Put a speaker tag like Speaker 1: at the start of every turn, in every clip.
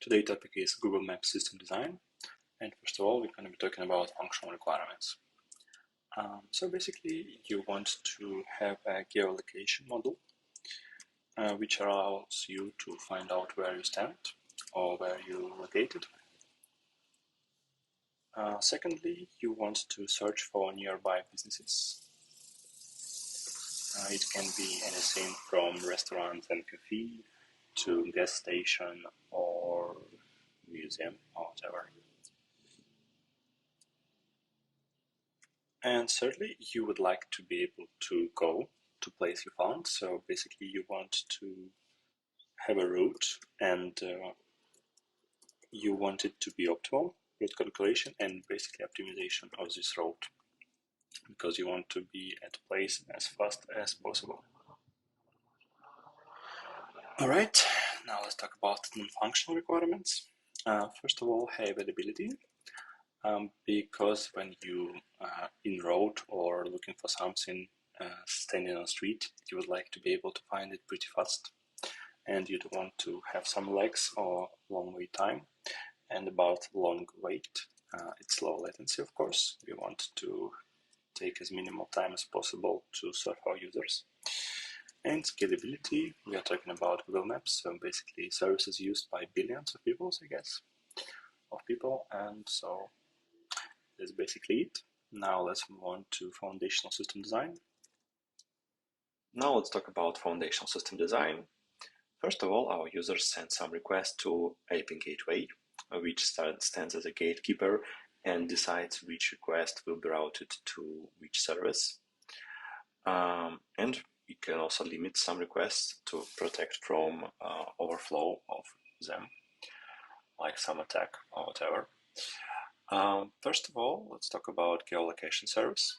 Speaker 1: Today's topic is Google Maps system design, and first of all we're going to be talking about functional requirements. So basically you want to have a geolocation model which allows you to find out where you stand or where you're located. Secondly, you want to search for nearby businesses. It can be anything from restaurants and cafe to gas station or museum or whatever. And thirdly, you would like to be able to go to place you found. So basically you want to have a route and you want it to be optimal, route calculation and basically optimization of this route, because you want to be at a place as fast as possible. Alright, now let's talk about non-functional requirements. First of all, high availability. Because when you in road or looking for something standing on the street, you would like to be able to find it pretty fast, and you don't want to have some lags or long wait time. And about long wait, it's low latency, of course. We want to take as minimal time as possible to serve our users. And scalability, we are talking about Google Maps, so basically services used by billions of people, I guess, and so that's basically it. Now let's move on to foundational system design.
Speaker 2: Now let's talk about foundational system design. First of all, our users send some request to API Gateway, which stands as a gatekeeper and decides which request will be routed to which service. And we can also limit some requests to protect from overflow of them, like some attack or whatever. First of all, let's talk about geolocation service.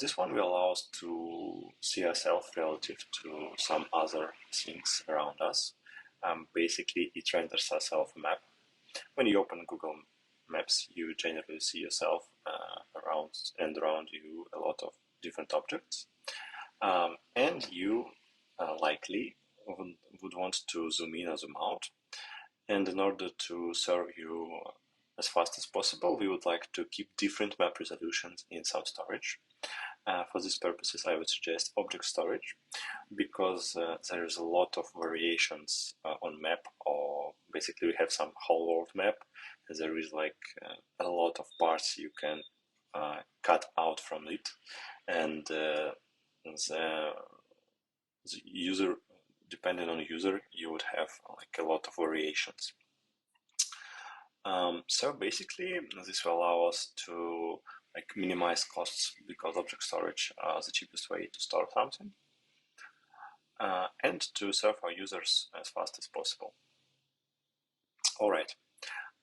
Speaker 2: This one will allow us to see ourselves relative to some other things around us. Basically, it renders ourselves a map. When you open Google Maps, you generally see yourself around you a lot of different objects. And you likely would want to zoom in or zoom out. And in order to serve you as fast as possible, we would like to keep different map resolutions in some storage. For these purposes, I would suggest object storage, because there is a lot of variations on map, or basically we have some whole world map, and there is like a lot of parts you can cut out from it, and the user, depending on the user, you would have like a lot of variations. So basically, this will allow us to minimize costs, because object storage is the cheapest way to store something, and to serve our users as fast as possible. Alright,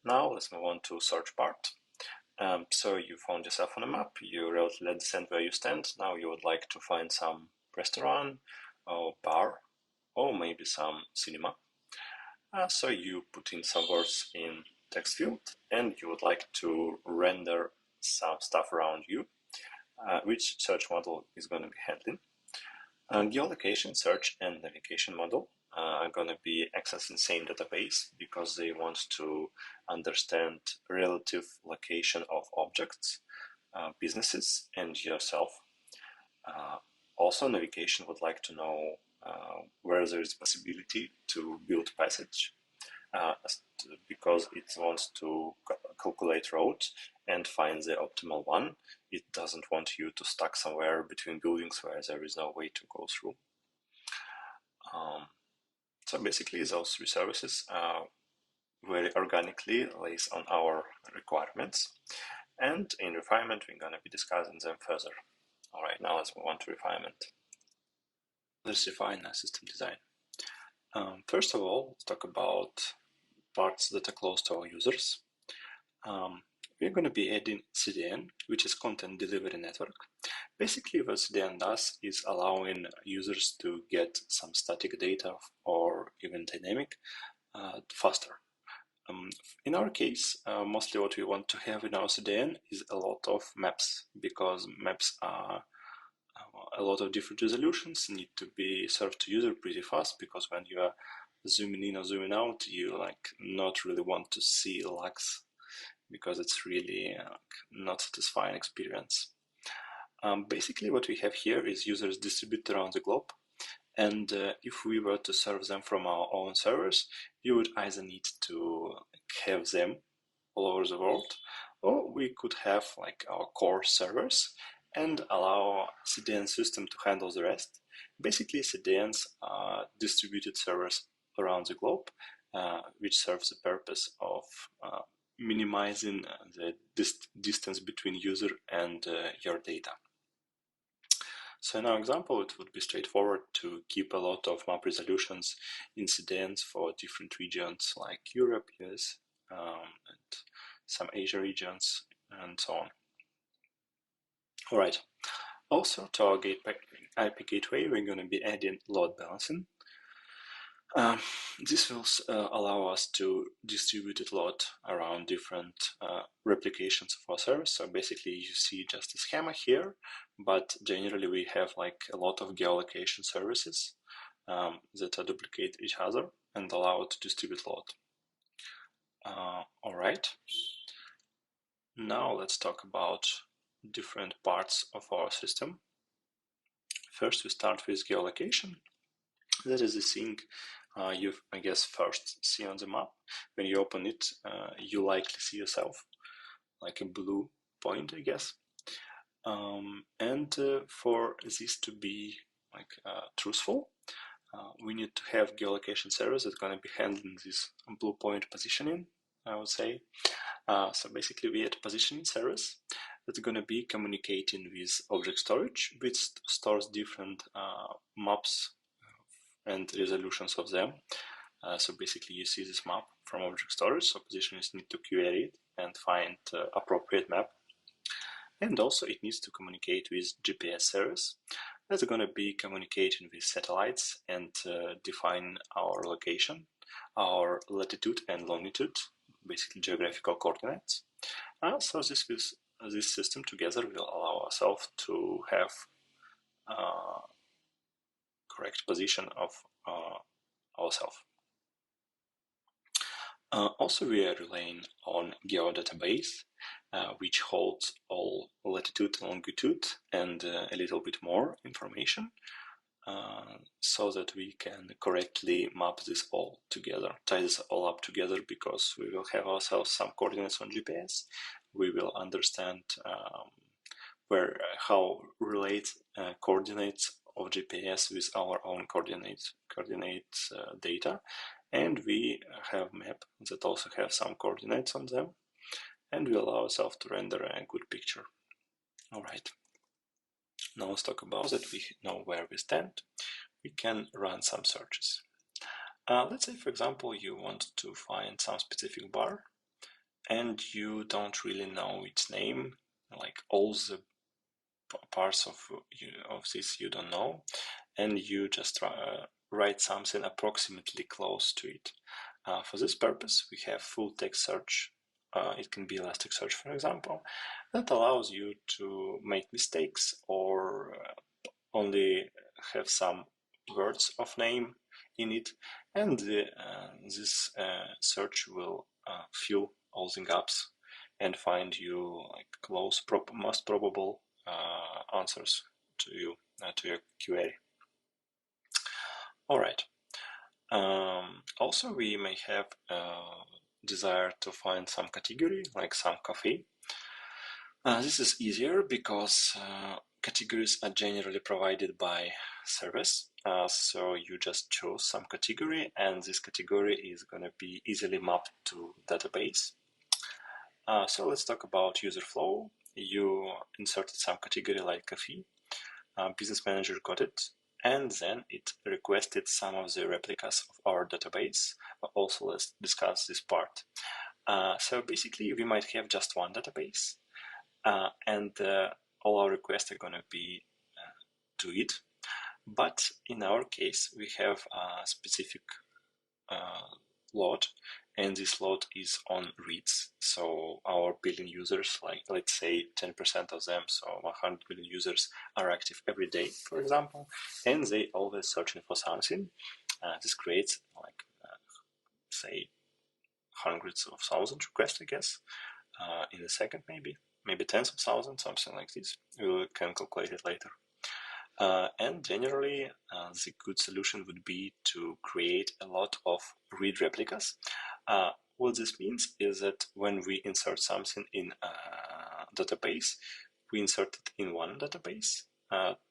Speaker 2: now let's move on to search part. So you found yourself on a map, you relatively understand where you stand. Now you would like to find some restaurant or bar, or maybe some cinema. So you put in some words in text field, and you would like to render some stuff around you, which search model is going to be handling. Geolocation, search, and navigation model are going to be accessing the same database, because they want to understand relative location of objects, businesses, and yourself. Also, navigation would like to know where there is possibility to build passage, because it wants to calculate route and find the optimal one. It doesn't want you to stuck somewhere between buildings where there is no way to go through. So basically those three services very organically lays on our requirements, and in refinement we're going to be discussing them further. Alright, now let's move on to refinement.
Speaker 1: Let's refine our system design. First of all, let's talk about parts that are close to our users. We're going to be adding CDN, which is Content Delivery Network. Basically what CDN does is allowing users to get some static data or even dynamic faster. In our case, mostly what we want to have in our CDN is a lot of maps, because maps are a lot of different resolutions, need to be served to user pretty fast, because when you are zooming in or zooming out, you not really want to see lags, because it's really not satisfying experience. Basically what we have here is users distributed around the globe, and if we were to serve them from our own servers, you would either need to have them all over the world, or we could have our core servers and allow CDN system to handle the rest. Basically, CDNs are distributed servers around the globe, which serves the purpose of minimizing the distance between user and your data. So in our example, it would be straightforward to keep a lot of map resolutions in CDNs for different regions like Europe, US, and some Asia regions, and so on. All right. Also, to our IP gateway, we're going to be adding load balancing. This will allow us to distribute a load around different replications of our service. So basically, you see just a schema here, but generally we have a lot of geolocation services that duplicate each other and allow it to distribute load. All right. Now let's talk about different parts of our system. First, we start with geolocation. That is the thing you, I guess, first see on the map. When you open it, you likely see yourself, like a blue point, I guess. And for this to be truthful, we need to have geolocation service that's going to be handling this blue point positioning, I would say. So basically, we add a positioning service that's going to be communicating with object storage, which stores different maps and resolutions of them. So basically, you see this map from object storage, so positioners need to query it and find appropriate map. And also, it needs to communicate with GPS service. That's going to be communicating with satellites and define our location, our latitude and longitude, basically geographical coordinates. So this system together will allow ourselves to have correct position of ourselves. Also, we are relying on GeoDatabase, which holds all latitude and longitude and a little bit more information, so that we can correctly map this all together, tie this all up together, because we will have ourselves some coordinates on GPS. We will understand how relate coordinates of GPS with our own coordinate data, and we have map that also have some coordinates on them, and we allow ourselves to render a good picture. All right. Now let's talk about that. We know where we stand. We can run some searches. Let's say, for example, you want to find some specific bar, and you don't really know its name, like all the parts of this you don't know, and you just write something approximately close to it. For this purpose, we have full text search. It can be Elasticsearch, for example, that allows you to make mistakes or only have some words of name in it, and this search will fill all the gaps and find you close, most probable answers to your query. All right. Also, we may have desire to find some category, like some coffee. This is easier because categories are generally provided by service. So you just choose some category, and this category is going to be easily mapped to database. So let's talk about user flow. You inserted some category like coffee. Business Manager got it, and then it requested some of the replicas of our database. Also, let's discuss this part. So basically, we might have just one database, and all our requests are going to be to it. But in our case, we have a specific load, and this load is on reads. So our billion users, let's say 10% of them, so 100 million users are active every day, for example, and they always searching for something. This creates say hundreds of thousands requests, I guess, in a second, maybe tens of thousands, something like this. We can calculate it later. And generally, the good solution would be to create a lot of read replicas. What this means is that when we insert something in a database, we insert it in one database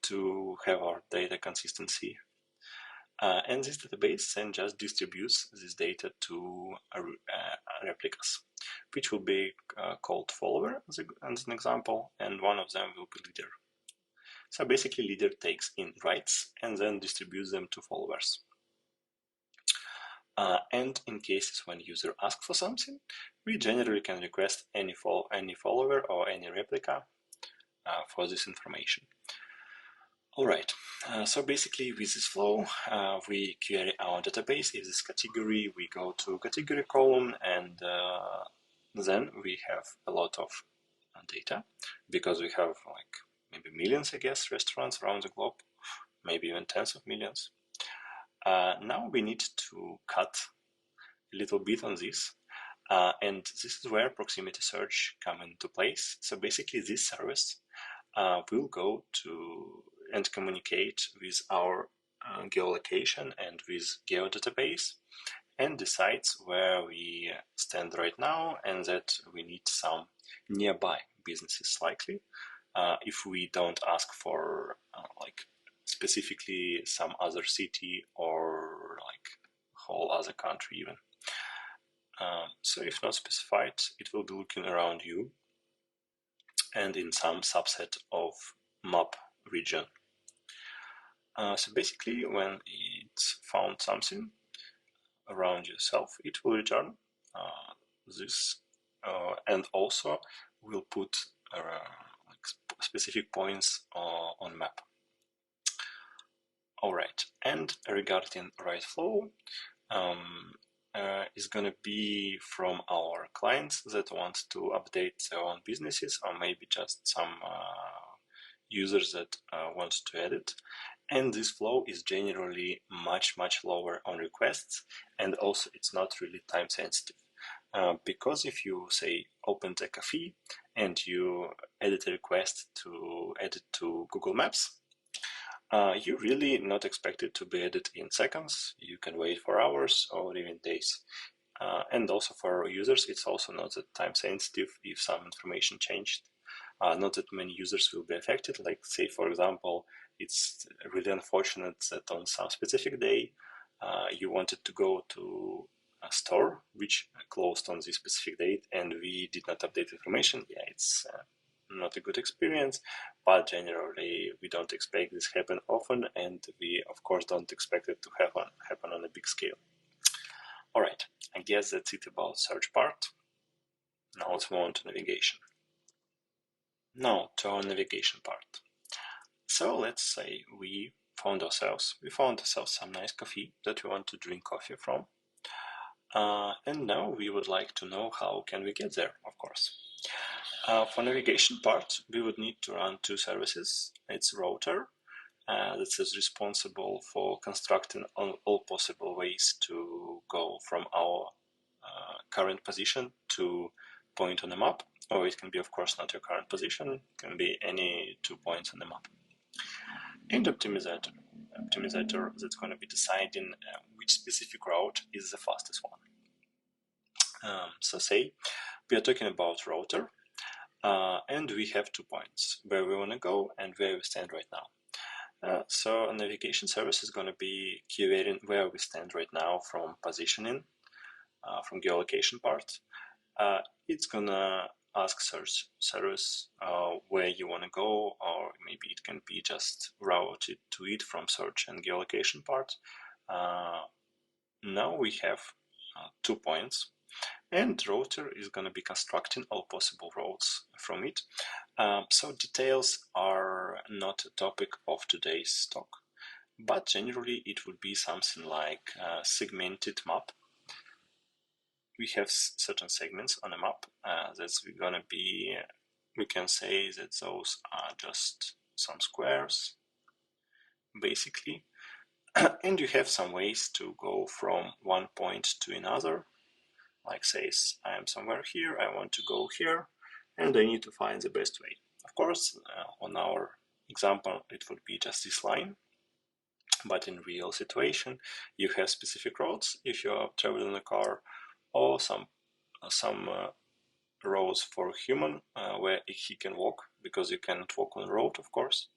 Speaker 1: to have our data consistency. And this database then just distributes this data to replicas, which will be called follower as an example, and one of them will be leader. So basically, leader takes in writes and then distributes them to followers. And in cases when user asks for something, we generally can request any follower or any replica for this information. All right, so basically with this flow, we query our database. If this category, we go to category column, and then we have a lot of data, because we have like maybe millions, I guess, restaurants around the globe, maybe even tens of millions. Now we need to cut a little bit on this, and this is where proximity search comes into place. So basically this service will go to and communicate with our geolocation and with geodatabase, and decides where we stand right now, and that we need some nearby businesses likely, if we don't ask for like specifically some other city or like whole other country even. So if not specified, it will be looking around you and in some subset of map region. So basically, when it's found something around yourself, it will return this, and also will put like specific points on map. All right, and regarding write flow, is going to be from our clients that want to update their own businesses, or maybe just some users that want to edit. And this flow is generally much lower on requests, and also it's not really time sensitive. Because if you say opened a cafe and you edit a request to edit to Google Maps, you really not expect it to be edited in seconds. You can wait for hours or even days. And also for users, it's also not that time sensitive if some information changed. Not that many users will be affected. Like say, for example, it's really unfortunate that on some specific day, you wanted to go to a store which closed on this specific date, and we did not update information. Yeah, it's not a good experience, but generally we don't expect this happen often, and we of course don't expect it to happen on a big scale. All right, I guess that's it about search part. Now let's move on to navigation. Now to our navigation part. So let's say we found ourselves some nice coffee that we want to drink coffee from, and now we would like to know how can we get there, of course. For navigation part, we would need to run two services. It's router that is responsible for constructing all possible ways to go from our current position to point on the map, or it can be, of course, not your current position, it can be any 2 points on the map. And optimizer that's going to be deciding which specific route is the fastest one. So say we are talking about router, and we have 2 points, where we want to go and where we stand right now. So a navigation service is going to be querying where we stand right now from positioning, from geolocation part. It's going to ask search service where you want to go, or maybe it can be just routed to it from search and geolocation part. Now we have 2 points, and router is going to be constructing all possible routes from it. So details are not a topic of today's talk, but generally it would be something like a segmented map. We have certain segments on a map that's gonna be, we can say that those are just some squares, basically. And you have some ways to go from one point to another. Like says, I am somewhere here, I want to go here, and I need to find the best way. Of course, on our example, it would be just this line. But in real situation, you have specific roads if you are traveling in a car, or some roads for human where he can walk, because you cannot walk on the road, of course.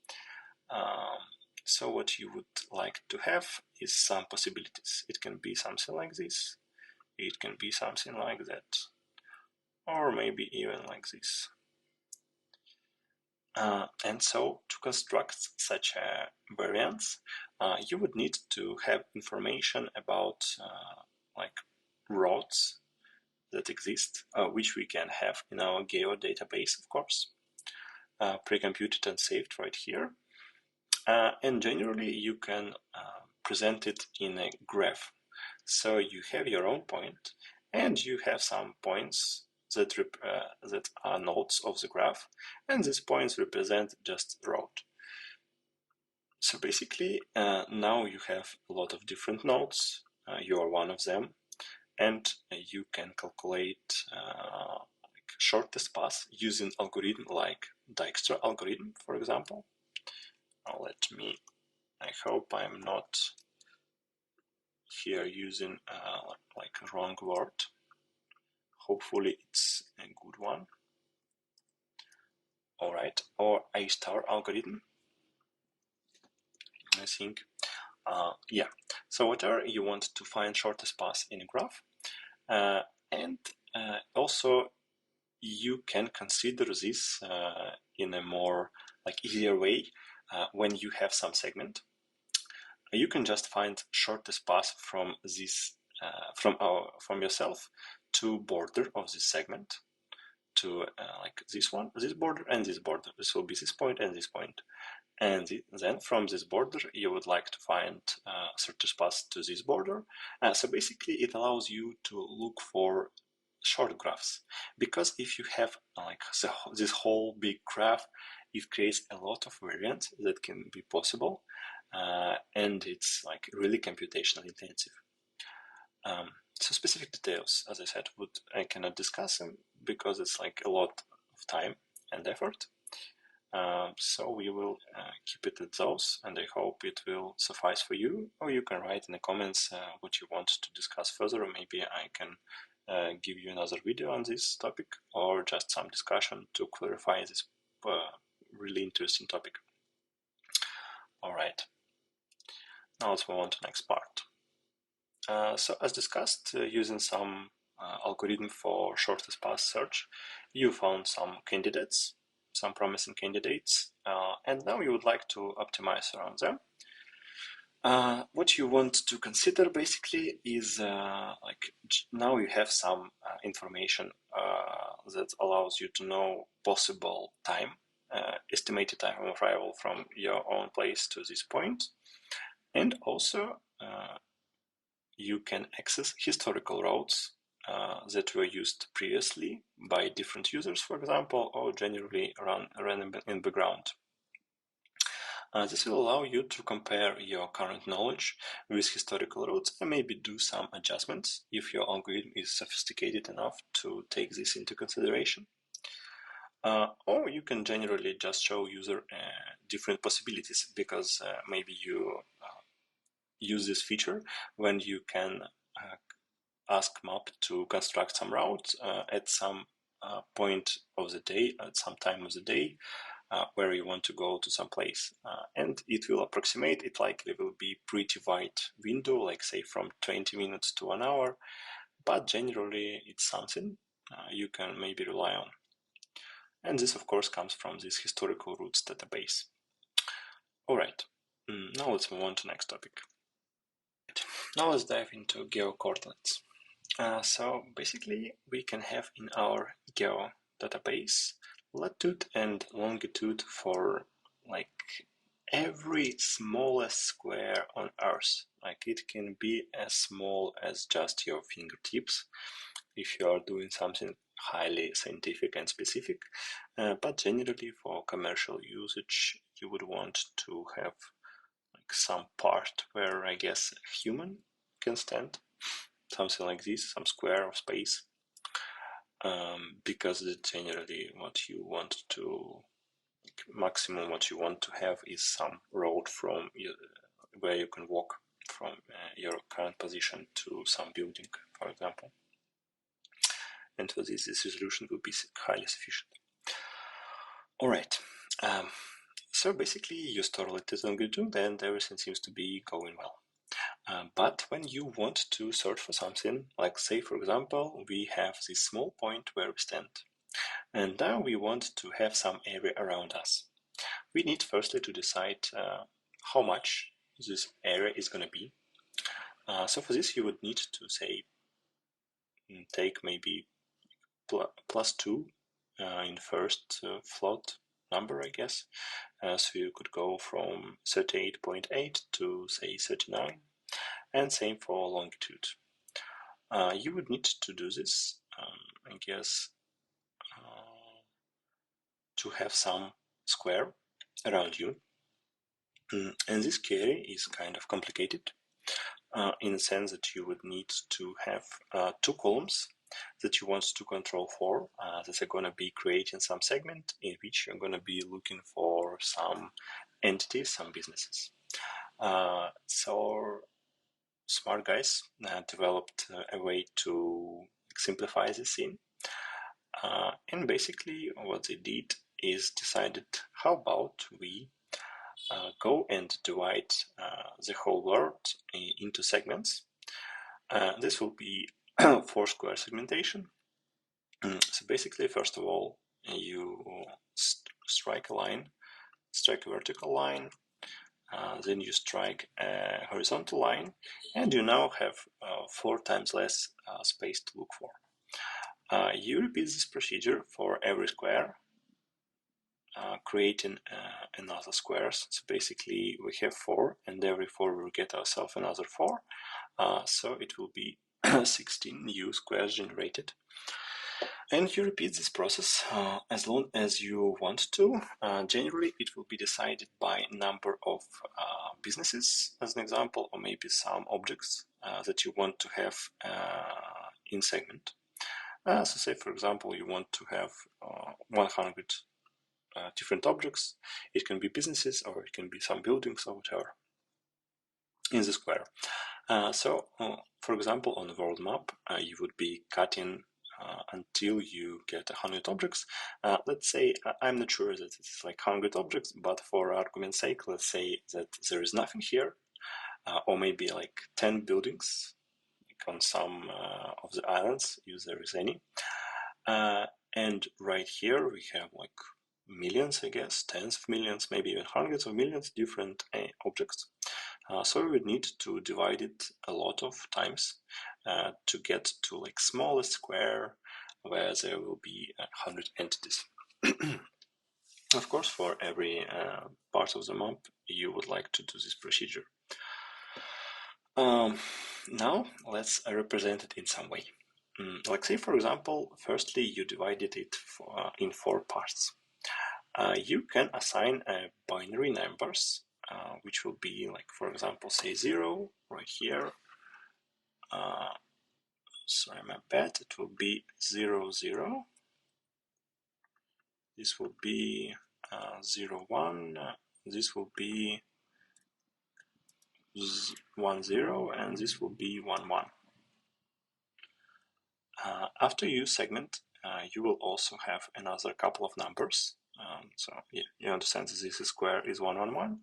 Speaker 1: So what you would like to have is some possibilities. It can be something like this, it can be something like that, or maybe even like this. And so to construct such a variance, you would need to have information about like roads that exist, which we can have in our Geo database, of course, pre-computed and saved right here. And generally, you can present it in a graph. So you have your own point, and you have some points that are nodes of the graph, and these points represent just the road. So basically, now you have a lot of different nodes. You are one of them, and you can calculate like shortest path using algorithm like Dijkstra algorithm, for example. Now I hope I'm not here using like a wrong word. Hopefully it's a good one. All right, or A star algorithm, I think. Yeah, so whatever you want to find shortest path in a graph, and also you can consider this in a more like easier way when you have some segment. You can just find shortest path from this from yourself to border of this segment, to like this one, this border and this border. This will be this point and this point. And then from this border, you would like to find shortest path to this border. So basically, it allows you to look for short graphs, because if you have like this whole big graph, it creates a lot of variance that can be possible, and it's like really computationally intensive. So specific details, as I said, I cannot discuss them because it's like a lot of time and effort. So we will keep it at those, and I hope it will suffice for you. Or you can write in the comments what you want to discuss further, or maybe I can give you another video on this topic, or just some discussion to clarify this really interesting topic. All right, now let's move on to the next part. So as discussed, using some algorithm for shortest path search, you found some candidates, some promising candidates, and now you would like to optimize around them. What you want to consider basically is like now you have some information that allows you to know possible time, estimated time of arrival from your own place to this point, and also you can access historical routes that were used previously by different users, for example, or generally run in background. This will allow you to compare your current knowledge with historical routes and maybe do some adjustments if your algorithm is sophisticated enough to take this into consideration. Or you can generally just show user different possibilities, because maybe you use this feature when you can ask map to construct some route at some point of the day, at some time of the day, where you want to go to some place, and it will approximate. It likely will be pretty wide window, like say from 20 minutes to 1 hour, but generally it's something you can maybe rely on. And this of course comes from this historical routes database. All right, now let's move on to the next topic. Now let's dive into geo coordinates. So basically we can have in our geo database latitude and longitude for like every smallest square on Earth. Like it can be as small as just your fingertips if you are doing something highly scientific and specific, but generally for commercial usage you would want to have like some part where I guess a human can stand, something like this, some square of space, because it's generally what you want to, maximum what you want to have is some road from where you can walk from your current position to some building, for example. And for this resolution will be highly sufficient. All right. So basically, you store latitude and longitude, and everything seems to be going well. But when you want to search for something, like say, for example, we have this small point where we stand, and now we want to have some area around us. We need firstly to decide how much this area is going to be. So for this, you would need to say, take maybe +2 in first float number, I guess. So you could go from 38.8 to say 39, and same for longitude. You would need to do this, I guess, to have some square around you. And this query is kind of complicated in the sense that you would need to have 2 columns that you want to control for, that are going to be creating some segment in which you're going to be looking for some entities, some businesses. So smart guys developed a way to simplify this thing. And basically what they did is decided, how about we go and divide the whole world into segments. This will be 4 square segmentation. So basically, first of all, you strike a line, strike a vertical line, then you strike a horizontal line, and you now have 4 times less space to look for. You repeat this procedure for every square, creating another squares. So basically we have 4, and every 4 will get ourselves another 4. So it will be 16 new squares generated. And you repeat this process as long as you want to. Generally, it will be decided by number of businesses, as an example, or maybe some objects that you want to have in segment. So say, for example, you want to have 100 different objects. It can be businesses, or it can be some buildings, or whatever, in the square. For example, on the world map, you would be cutting until you get 100 objects. Let's say, I'm not sure that it's like 100 objects, but for argument's sake, let's say that there is nothing here, or maybe like 10 buildings, like on some of the islands, if there is any. And right here we have like millions, I guess, tens of millions, maybe even hundreds of millions different objects. So we would need to divide it a lot of times to get to like smallest square where there will be 100 entities. Of course, for every part of the map, you would like to do this procedure. Now let's represent it in some way. Like say, for example, firstly, you divided it in 4 parts. You can assign binary numbers, which will be like, for example, say 0 right here. Sorry, my bad. It will be 0, 0. This will be 0, 1. This will be 1, 0, and this will be 1, 1. After you segment, you will also have another couple of numbers. So yeah, you understand that this square is 1, 1, 1.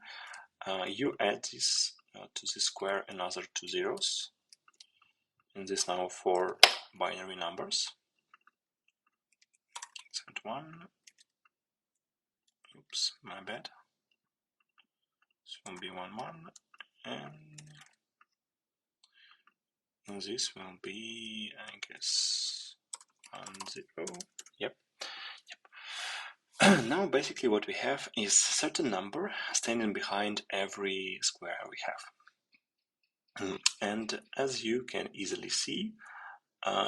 Speaker 1: You add this to this square another 2 zeros, and this now 4 binary numbers. Set 1. Oops, my bad. This will be 1, 1, and this will be, I guess, 1, 0. Yep. Now basically what we have is a certain number standing behind every square we have. And as you can easily see,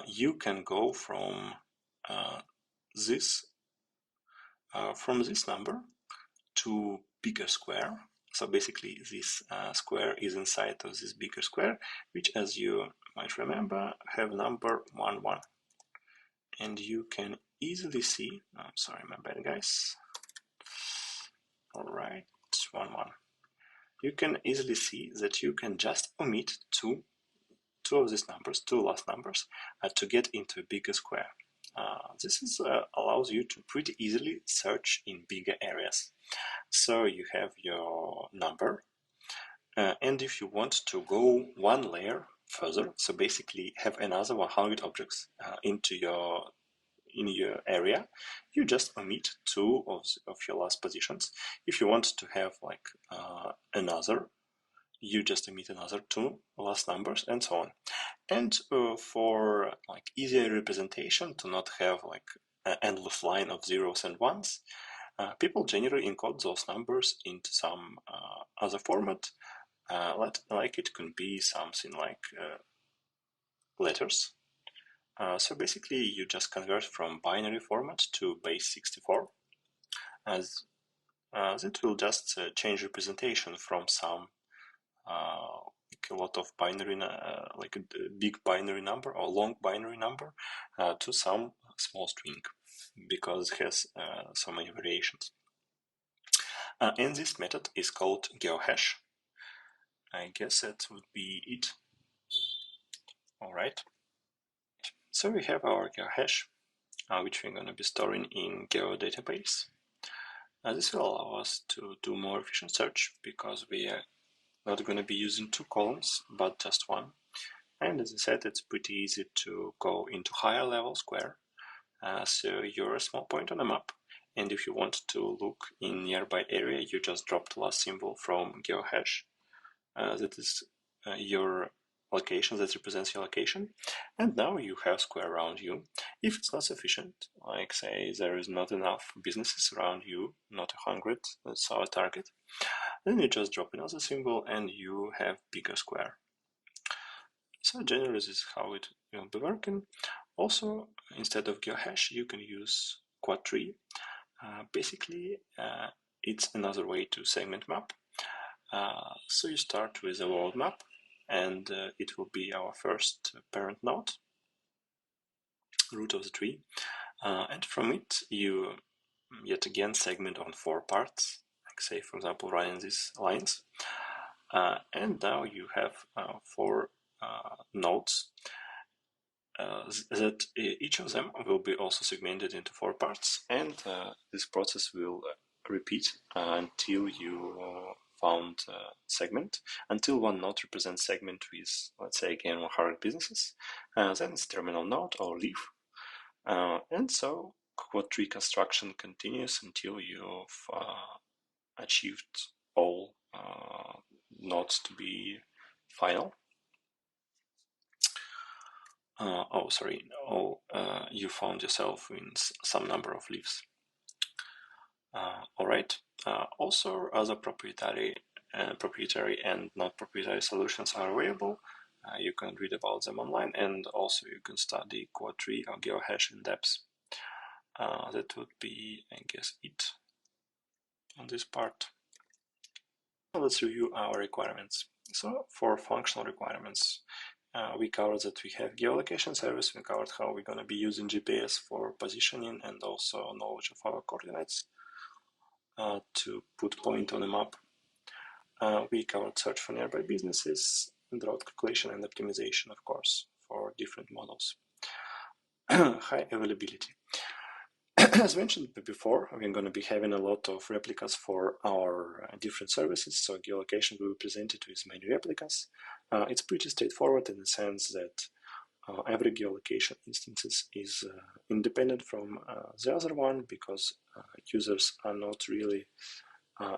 Speaker 1: you can go from this number to bigger square. So basically this square is inside of this bigger square, which, as you might remember, have number 1, 1. And you can easily see, I'm sorry, my bad guys. All right, 1, 1. You can easily see that you can just omit two of these numbers, two last numbers, to get into a bigger square. This allows you to pretty easily search in bigger areas. So you have your number, and if you want to go one layer further, so basically have another 100 objects in your area, you just omit two of your last positions. If you want to have like another, you just omit another two last numbers, and so on. And for like easier representation, to not have like an endless line of zeros and ones, people generally encode those numbers into some other format, like it can be something like letters. So basically, you just convert from binary format to base 64, as that will just change representation from some like a lot of binary, like a big binary number or long binary number, to some small string, because it has so many variations. And this method is called GeoHash. I guess that would be it. All right. So we have our GeoHash, which we're going to be storing in GeoDatabase. This will allow us to do more efficient search, because we are not going to be using two columns, but just one. And as I said, it's pretty easy to go into higher level square. So you're a small point on a map, and if you want to look in nearby area, you just drop the last symbol from GeoHash. That is your location, that represents your location, and now you have square around you. If it's not sufficient, like say there is not enough businesses around you, not 100, that's our target, then you just drop another symbol and you have bigger square. So generally this is how it will be working. Also, instead of GeoHash, you can use quad tree. Basically, it's another way to segment map. So you start with a world map, and it will be our first parent node, root of the tree. And from it, you yet again segment on 4 parts, like say, for example, running these lines. And now you have 4 nodes that each of them will be also segmented into 4 parts, and this process will repeat until you found segment, until one node represents segment with, let's say again, 100 businesses. Then it's terminal node or leaf, and so quad tree construction continues until you've achieved all nodes to be final. You found yourself in some number of leaves. All right. Also, other proprietary and not proprietary solutions are available. You can read about them online, and also you can study quad tree or GeoHash in depth. That would be, I guess, it on this part. Now let's review our requirements. So for functional requirements, we covered that we have geolocation service. We covered how we're going to be using GPS for positioning and also knowledge of our coordinates to put point on a map. We covered search for nearby businesses and route calculation and optimization, of course, for different models. High availability. As mentioned before, we're going to be having a lot of replicas for our different services. So geolocation will be presented with many replicas. It's pretty straightforward in the sense that every geolocation instance is independent from the other one, because users are not really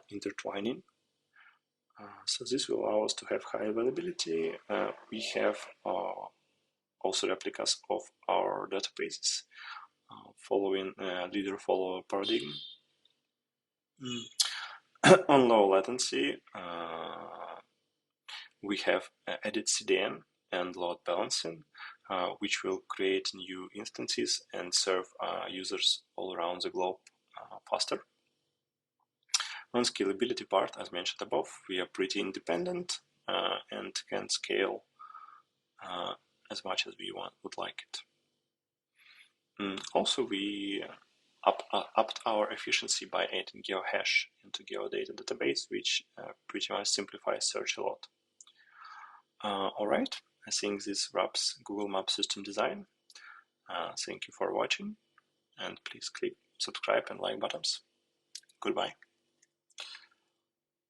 Speaker 1: intertwining. So this will allow us to have high availability. We have also replicas of our databases following leader-follower paradigm. On low latency, we have added CDN and load balancing, which will create new instances and serve users all around the globe faster. On scalability part, as mentioned above, we are pretty independent and can scale as much as we would like it. Also, we upped our efficiency by adding GeoHash into GeoData database, which pretty much simplifies search a lot. Alright, I think this wraps Google Maps system design. Thank you for watching, and please click subscribe and like buttons. Goodbye.